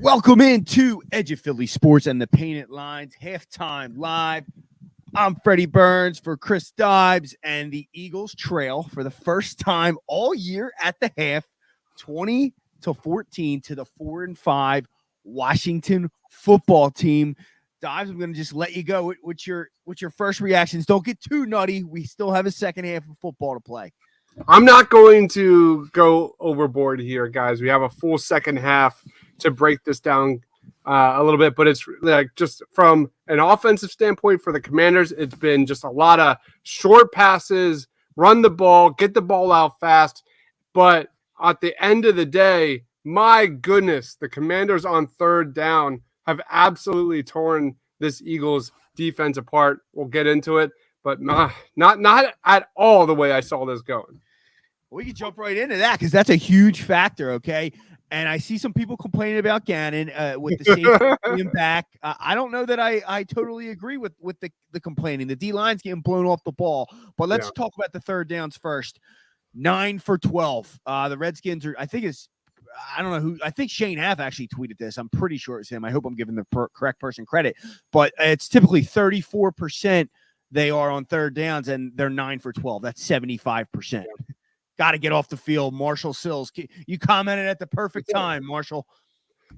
Welcome into Edge of Philly Sports and the Painted Lines Halftime Live. I'm Freddie Burns for Chris Dibes, and the Eagles trail for the first time all year at the half, 20-14 to the 4-5 Washington football team. Dibes, I'm going to just let you go with your first reactions. Don't get too nutty. We still have a second half of football to play. I'm not going to go overboard here, guys. We have a full second half to break this down a little bit, but it's like just from an offensive standpoint for the Commanders, it's been just a lot of short passes, run the ball, get the ball out fast. But at the end of the day, my goodness, the Commanders on third down have absolutely torn this Eagles defense apart. We'll get into it, but not at all the way I saw this going. We can jump right into that because that's a huge factor, okay? And I see some people complaining about Gannon with the safety being back. I don't know that I totally agree with the complaining. The D-line's getting blown off the ball. But let's talk about the third downs first. 9 for 12. The Redskins are, I don't know who, I think Shane Haff actually tweeted this. I'm pretty sure it's him. I hope I'm giving the correct person credit. But it's typically 34% they are on third downs, and they're 9 for 12. That's 75%. Yeah. Got to get off the field. Marshall Sills, you commented at the perfect time, Marshall.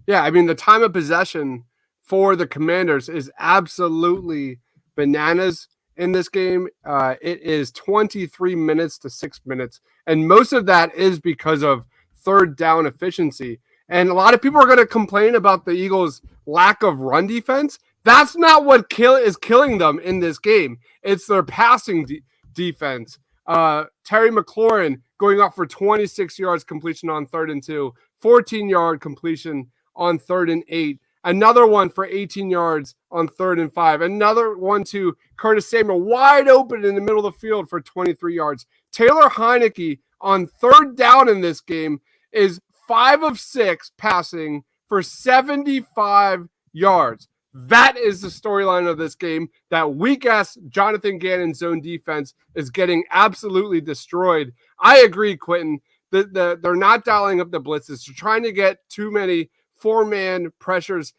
Yeah, I mean, the time of possession for the Commanders is absolutely bananas in this game. It is 23 minutes to 6 minutes, and most of that is because of third down efficiency. And a lot of people are going to complain about the Eagles' lack of run defense. That's not what is killing them in this game. It's their passing defense. Terry McLaurin going off for 26 yards completion on 3rd and 2, 14-yard completion on 3rd and 8, another one for 18 yards on 3rd and 5, another one to Curtis Samuel wide open in the middle of the field for 23 yards. Taylor Heineke on third down in this game is 5 of 6 passing for 75 yards. That is the storyline of this game. That weak-ass Jonathan Gannon zone defense is getting absolutely destroyed. I agree, Quentin. They're not dialing up the blitzes. They're trying to get too many four-man pressures.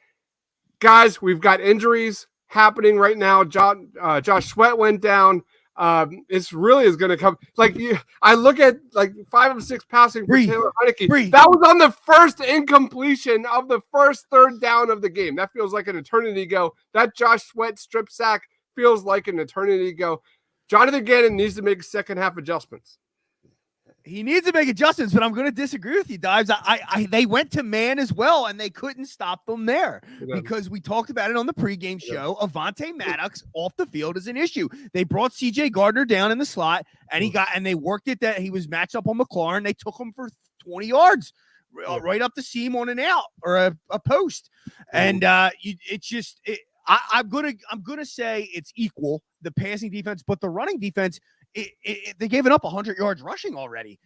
Guys, we've got injuries happening right now. Josh Sweat went down. It's really is going to come. I look at 5 of 6 passing for Taylor Heineke. That was on the first incompletion of the first third down of the game. That feels like an eternity ago. That Josh Sweat strip sack feels like an eternity ago. Jonathan Gannon needs to make second half adjustments. He needs to make adjustments, but I'm going to disagree with you, Dives. They went to man as well, and they couldn't stop them there because we talked about it on the pregame show. Avonte Maddox off the field is an issue. They brought C.J. Gardner down in the slot, and they worked it that he was matched up on McLaurin. They took him for 20 yards right up the seam on an out or a post, and I'm gonna say it's equal, the passing defense, but the running defense. They gave it up 100 yards rushing already.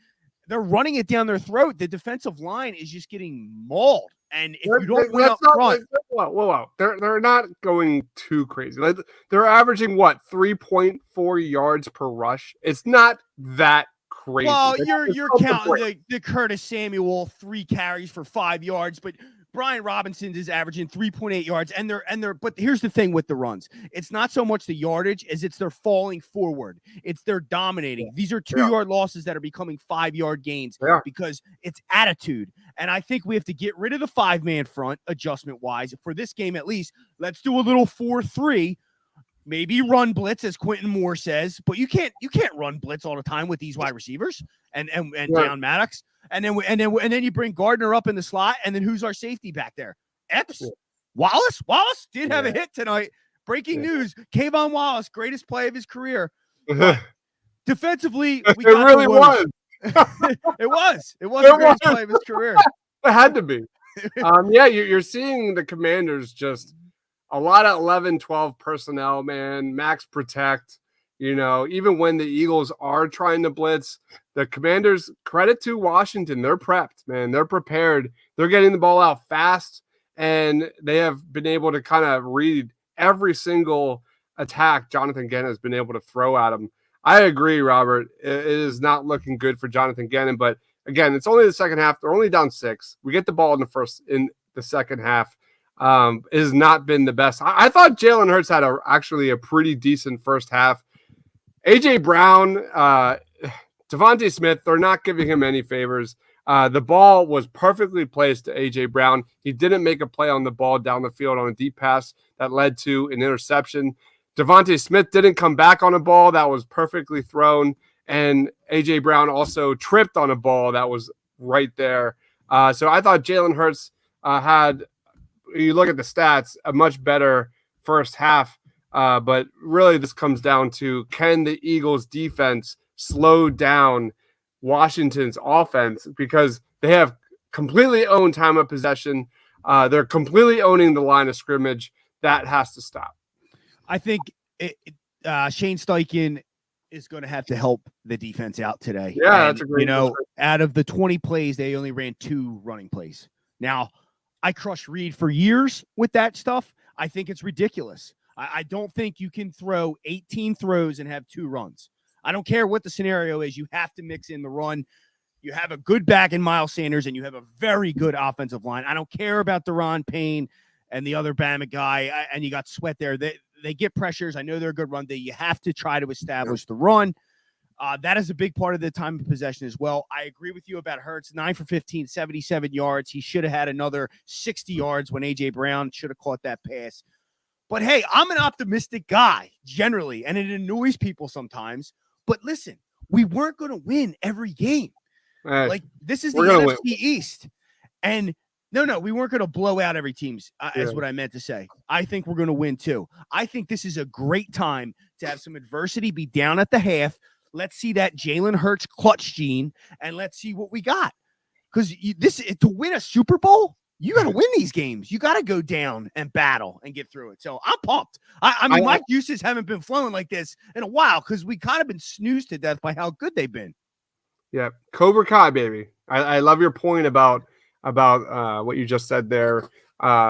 They're running it down their throat. The defensive line is just getting mauled. And if you don't win up front, whoa. They're not going too crazy. They're averaging 3.4 yards per rush. It's not that crazy. Well, you're counting the Curtis Samuel 3 carries for 5 yards, but Brian Robinson is averaging 3.8 yards, and they're. But here's the thing with the runs: it's not so much the yardage as it's they're falling forward. It's they're dominating. These are 2-yard losses that are becoming 5-yard gains because it's attitude. And I think we have to get rid of the 5-man front adjustment wise for this game at least. Let's do a little 4-3. Maybe run blitz, as Quentin Moore says, but you can't run blitz all the time with these wide receivers and down Maddox. And then you bring Gardner up in the slot, and then who's our safety back there? Epps? Yeah. Wallace did have a hit tonight. Breaking news: Kayvon Wallace, greatest play of his career. Defensively, it really was. It was the greatest play of his career. It had to be. You're seeing the Commanders just a lot of 11, 12 personnel, man, max protect. Even when the Eagles are trying to blitz, the Commanders, credit to Washington, they're prepped, man. They're prepared. They're getting the ball out fast, and they have been able to kind of read every single attack Jonathan Gannon has been able to throw at him. I agree, Robert. It is not looking good for Jonathan Gannon, but again, it's only the second half. They're only down 6. We get the ball in the second half has not been the best. I thought Jalen Hurts had actually a pretty decent first half. AJ Brown, Devontae Smith, they're not giving him any favors. The ball was perfectly placed to AJ Brown. He didn't make a play on the ball down the field on a deep pass that led to an interception. Devontae Smith didn't come back on a ball that was perfectly thrown. And AJ Brown also tripped on a ball that was right there. So I thought Jalen Hurts had, you look at the stats, a much better first half. But really this comes down to, can the Eagles defense slow down Washington's offense, because they have completely owned time of possession. They're completely owning the line of scrimmage. That has to stop. I think Shane Steichen is going to have to help the defense out today. Yeah, that's a great. Out of the 20 plays, they only ran 2 running plays. Now, I crushed Reed for years with that stuff. I think it's ridiculous. I don't think you can throw 18 throws and have 2 runs. I don't care what the scenario is. You have to mix in the run. You have a good back in Miles Sanders, and you have a very good offensive line. I don't care about Deron Payne and the other Bama guy, and you got Sweat there. They get pressures. I know they're a good run. You have to try to establish the run. That is a big part of the time of possession as well. I agree with you about Hurts. 9 for 15, 77 yards. He should have had another 60 yards when A.J. Brown should have caught that pass. But, hey, I'm an optimistic guy generally, and it annoys people sometimes. But listen, we weren't going to win every game. Like, this is the NFC East. And no, we weren't going to blow out every team, is what I meant to say. I think we're going to win too. I think this is a great time to have some adversity, be down at the half. Let's see that Jalen Hurts clutch gene, and let's see what we got. Because to win a Super Bowl, you got to win these games. You got to go down and battle and get through it. So I'm pumped. I mean, my juices haven't been flowing like this in a while because we kind of been snoozed to death by how good they've been. Yeah, Cobra Kai, baby. I love your point about what you just said there,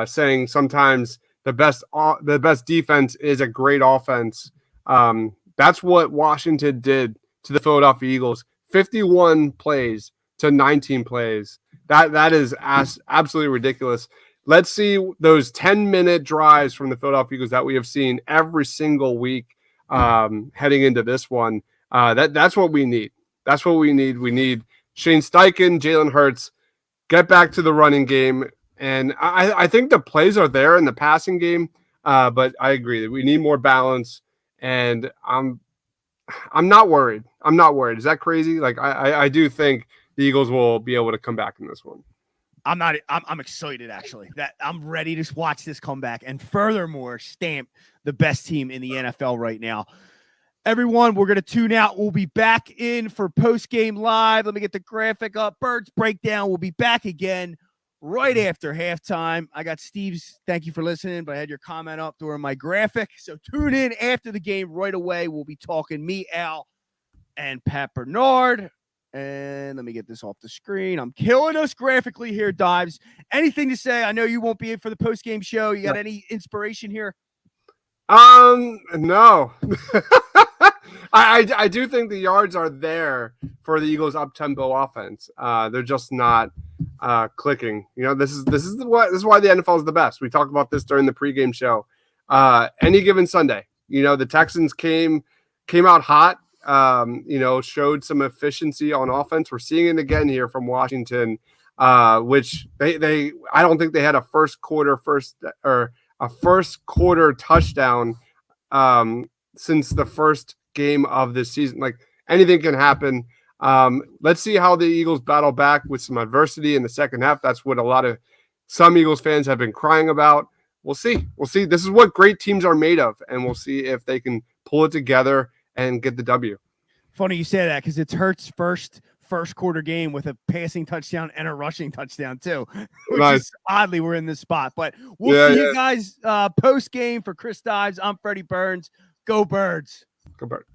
saying sometimes the best defense is a great offense. That's what Washington did to the Philadelphia Eagles. 51 plays to 19 plays. That is absolutely ridiculous. Let's see those 10-minute drives from the Philadelphia Eagles that we have seen every single week heading into this one. That's what we need. That's what we need. We need Shane Steichen, Jalen Hurts, get back to the running game. And I think the plays are there in the passing game, but I agree that we need more balance. And I'm not worried. I'm not worried. Is that crazy? Like I do think the Eagles will be able to come back in this one. I'm excited, actually, that I'm ready to watch this comeback and furthermore stamp the best team in the NFL right now. Everyone, we're going to tune out. We'll be back in for post-game live. Let me get the graphic up. Birds Breakdown. We'll be back again right after halftime. I got Steve's thank you for listening, but I had your comment up during my graphic. So tune in after the game right away. We'll be talking me, Al, and Pat Bernard. And let me get this off the screen. I'm killing us graphically here, Dives. Anything to say? I know you won't be in for the post-game show. You got any inspiration here? No. I do think the yards are there for the Eagles' up-tempo offense. They're just not clicking. You know, this is why the NFL is the best. We talked about this during the pregame show. Any given Sunday, you know, the Texans came out hot. Showed some efficiency on offense. We're seeing it again here from Washington, which I don't think they had a first quarter touchdown since the first game of this season. Like, anything can happen. Let's see how the Eagles battle back with some adversity in the second half. That's what some Eagles fans have been crying about. We'll see. This is what great teams are made of, and we'll see if they can pull it together and get the W. Funny you say that, because it's Hurts' first quarter game with a passing touchdown and a rushing touchdown too, which is oddly we're in this spot. But we'll see you guys post game. For Chris Dives, I'm Freddie Burns. Go Birds. Go Birds.